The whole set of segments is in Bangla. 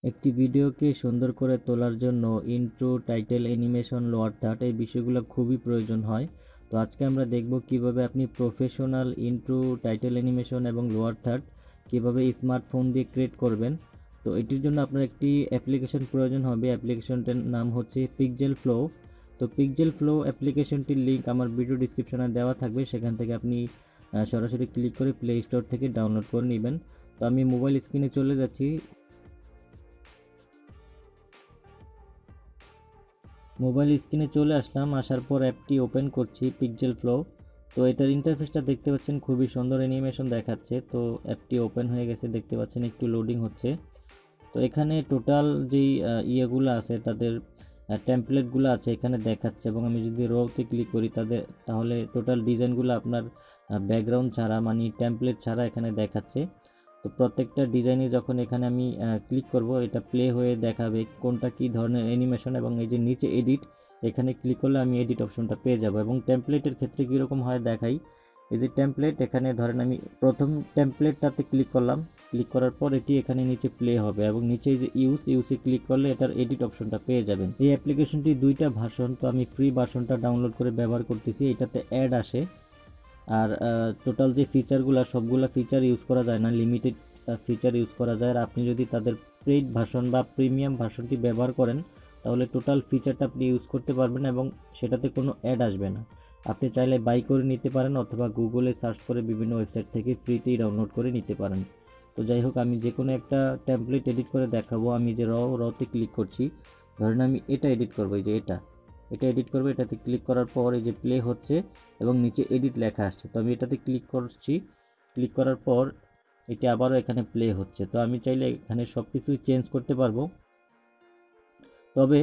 একটি ভিডিওকে সুন্দর করে তোলার জন্য intro, title, animation, lower third এই বিষয়গুলো খুবই প্রয়োজন হয়। তো আজকে আমরা দেখব কিভাবে আপনি প্রফেশনাল ইন্ট্রো, টাইটেল, অ্যানিমেশন এবং লোয়ার থার্ড কিভাবে স্মার্টফোন দিয়ে ক্রিয়েট করবেন। তো এটির জন্য আপনার একটি অ্যাপ্লিকেশন প্রয়োজন হবে। অ্যাপ্লিকেশনটির নাম হচ্ছে পিক্সেল ফ্লো। তো পিক্সেল ফ্লো অ্যাপ্লিকেশনটির লিঙ্ক আমার ভিডিও ডিসক্রিপশনে দেওয়া থাকবে, সেখান থেকে আপনি সরাসরি ক্লিক করে প্লে স্টোর থেকে ডাউনলোড করে নেবেন। তো আমি মোবাইল স্ক্রিনে চলে যাচ্ছি। মোবাইল স্ক্রিনে চলে আসলাম, আসার পর অ্যাপটি ওপেন করছি পিক্সেল ফ্লো। তো এটার ইন্টারফেসটা দেখতে পাচ্ছেন, খুবই সুন্দর অ্যানিমেশন দেখাচ্ছে। তো অ্যাপটি ওপেন হয়ে গেছে, দেখতে পাচ্ছেন একটু লোডিং হচ্ছে। তো এখানে টোটাল যেই ইয়েগুলো আছে তাদের টেমপ্লেটগুলো আছে এখানে দেখাচ্ছে, এবং আমি যদি রোতে ক্লিক করি তাহলে টোটাল ডিজাইনগুলো আপনার ব্যাকগ্রাউন্ড ছাড়া, মানে টেমপ্লেট ছাড়া এখানে দেখাচ্ছে। তো প্রত্যেকটা ডিজাইনে যখন এখানে আমি ক্লিক করব, এটা প্লে হয়ে দেখাবে কোনটা কি ধরনের অ্যানিমেশন, এবং এই যে নিচে এডিট, এখানে ক্লিক করলে আমি এডিট অপশনটা পেয়ে যাব। এবং টেমপ্লেটের ক্ষেত্রে কীরকম হয় দেখাই। এই যে টেমপ্লেট, এখানে ধরেন আমি প্রথম টেমপ্লেটটাতে ক্লিক করলাম, ক্লিক করার পর এটি এখানে নিচে প্লে হবে, এবং নিচে এই যে ইউসে ক্লিক করলে এটার এডিট অপশনটা পেয়ে যাবেন। এই অ্যাপ্লিকেশনটি দুইটা ভার্সন, তো আমি ফ্রি ভার্সনটা ডাউনলোড করে ব্যবহার করতেছি। এটাতে অ্যাড আসে, আর টোটাল যে ফিচারগুলো সবগুলো ফিচার ইউজ করা যায় না, লিমিটেড ফিচার ইউজ করা যায়। আর আপনি যদি তাদের পেইড ভার্সন বা প্রিমিয়াম ভার্সনটি ব্যবহার করেন, তাহলে টোটাল ফিচারটা আপনি ইউজ করতে পারবেন এবং সেটাতে কোনো অ্যাড আসবে না। আপনি চাইলে বাই করে নিতে পারেন, অথবা গুগলে সার্চ করে বিভিন্ন ওয়েবসাইট থেকে ফ্রিতেই ডাউনলোড করে নিতে পারেন। তো যাই হোক, আমি যে কোনো একটা টেমপ্লেট এডিট করে দেখাবো। আমি যে রতে ক্লিক করছি, ধরেন আমি এটা এডিট করবো, এই যে এটা এডিট করবো। এটাতে ক্লিক করার পর এই যে প্লে হচ্ছে এবং নিচে এডিট লেখা আসছে। তো আমি এটাতে ক্লিক করছি, ক্লিক করার পর এটি আবারও এখানে প্লে হচ্ছে। তো আমি চাইলে এখানে সব কিছুই চেঞ্জ করতে পারবো, তবে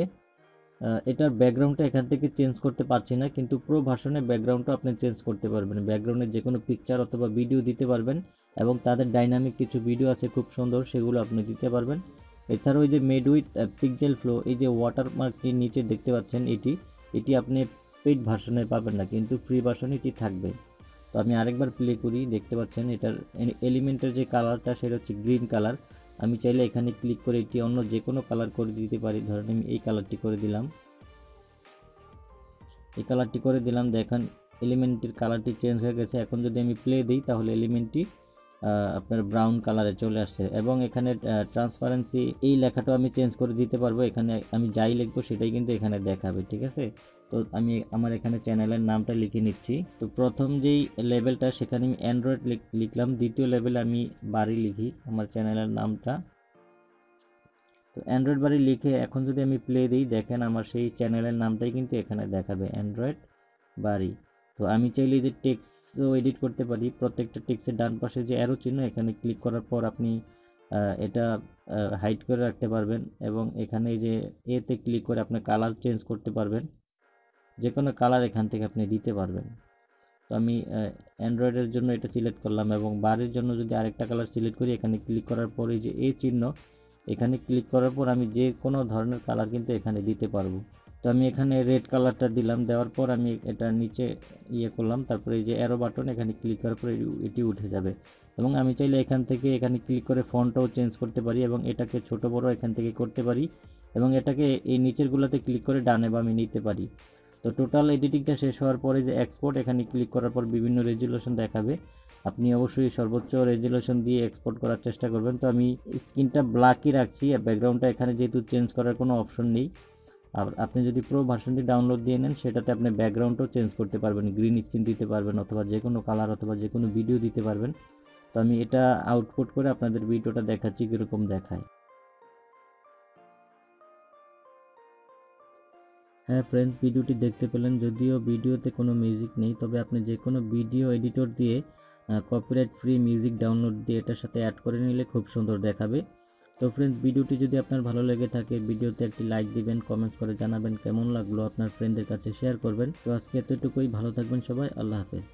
এটার ব্যাকগ্রাউন্ডটা এখান থেকে চেঞ্জ করতে পারছি না, কিন্তু প্রো ভার্সনে ব্যাকগ্রাউন্ডটা আপনি চেঞ্জ করতে পারবেন। ব্যাকগ্রাউন্ডে যে কোনো পিকচার অথবা ভিডিও দিতে পারবেন, এবং তাদের ডাইনামিক কিছু ভিডিও আছে খুব সুন্দর, সেগুলো আপনি দিতে পারবেন। এছাড়াও এই যে মেড উইথ পিক্সেল ফ্লো, এই যে ওয়াটারমার্কটির নিচে দেখতে পাচ্ছেন, এটি আপনি পেইড ভার্সনে পাবেন না, কিন্তু ফ্রি ভার্সনে এটি থাকবে। তো আমি আরেকবার প্লে করি, দেখতে পাচ্ছেন এটার এলিমেন্টের যে কালারটা সেটা হচ্ছে গ্রিন কালার। আমি চাইলে এখানে ক্লিক করে এটি অন্য যে কোনো কালার করে দিতে পারি। ধরেন আমি এই কালারটি করে দিলাম, এই কালারটি করে দিলাম। দেখেন এলিমেন্টের কালারটি চেঞ্জ হয়ে গেছে। এখন যদি আমি প্লে দিই, তাহলে এলিমেন্টটি আপনার ব্রাউন কালারে চলে আসছে। এবং এখানে ট্রান্সপারেন্সি এই লেখাটাও আমি চেঞ্জ করে দিতে পারবো। এখানে আমি যাই লিখবো সেটাই কিন্তু এখানে দেখাবে, ঠিক আছে। তো আমি আমার এখানে চ্যানেলের নামটা লিখে নিচ্ছি। তো প্রথম যেই লেভেলটা সেখানে আমি অ্যান্ড্রয়েড লিখলাম, দ্বিতীয় লেভেলে আমি বাড়ি লিখি আমার চ্যানেলের নামটা। তো অ্যান্ড্রয়েড বাড়ি লিখে এখন যদি আমি প্লে দিই, দেখেন আমার সেই চ্যানেলের নামটাই কিন্তু এখানে দেখাবে, অ্যান্ড্রয়েড বাড়ি। তো আমি চাইলে যে টেক্সটও এডিট করতে পারি। প্রত্যেকটা টেক্সটের ডান পাশে যে অ্যারো চিহ্ন, এখানে ক্লিক করার পর আপনি এটা হাইড করে রাখতে পারবেন, এবং এখানে এই যে এতে ক্লিক করে আপনি কালার চেঞ্জ করতে পারবেন, যে কোনো কালার এখান থেকে আপনি দিতে পারবেন। তো আমি অ্যান্ড্রয়েডের জন্য এটা সিলেক্ট করলাম, এবং বাড়ির জন্য যদি আরেকটা কালার সিলেক্ট করি, এখানে ক্লিক করার পর এই যে এই চিহ্ন, এখানে ক্লিক করার পর আমি যে কোনো ধরনের কালার কিন্তু এখানে দিতে পারবো। তো আমি এখানে রেড কালারটা দিলাম, দেওয়ার পর আমি এটা নিচে করলাম, তারপরে এই যে অ্যারো বাটন, এখানে ক্লিক করার পর এটি উঠে যাবে। এবং আমি চাইলে এখান থেকে এখানে ক্লিক করে ফন্টটাও চেঞ্জ করতে পারি, এবং এটাকে ছোট বড় এখান থেকে করতে পারি, এবং এটাকে এই নিচেরগুলোতে ক্লিক করে ডানে বামে নিতে পারি। তো টোটাল এডিটিংটা শেষ হওয়ার পরে যে এক্সপোর্ট, এখানে ক্লিক করার পর বিভিন্ন রেজুলেশন দেখাবে। আপনি অবশ্যই সর্বোচ্চ রেজুলেশন দিয়ে এক্সপোর্ট করার চেষ্টা করবেন। তো আমি স্ক্রিনটা ব্ল্যাকই রাখছি, আর ব্যাকগ্রাউন্ডটা এখানে যেহেতু চেঞ্জ করার কোনো অপশন নেই। আর আপনি যদি প্রো ভার্সনটি ডাউনলোড দিয়ে নেন, সেটাতে আপনি ব্যাকগ্রাউন্ডও চেঞ্জ করতে পারবেন, গ্রিন স্ক্রিন দিতে পারবেন, অথবা যে কোনো কালার অথবা যে কোনো ভিডিও দিতে পারবেন। তো আমি এটা আউটপুট করে আপনাদের ভিডিওটা দেখাচ্ছি কীরকম দেখায়। হ্যাঁ ফ্রেন্ডস, ভিডিওটি দেখতে পেলেন। যদিও ভিডিওতে কোনো মিউজিক নেই, তবে আপনি যে কোনো ভিডিও এডিটর দিয়ে কপিরাইট ফ্রি মিউজিক ডাউনলোড দিয়ে এটার সাথে অ্যাড করে নিলে খুব সুন্দর দেখাবে। তো ফ্রেন্ডস, ভিডিওটি যদি আপনার ভালো লেগে থাকে, ভিডিওতে একটি লাইক দিবেন, কমেন্টস করে জানাবেন কেমন লাগলো, আপনার ফ্রেন্ডদের কাছে শেয়ার করবেন। তো আজকে এতটুকুই, ভালো থাকবেন সবাই, আল্লাহ হাফেজ।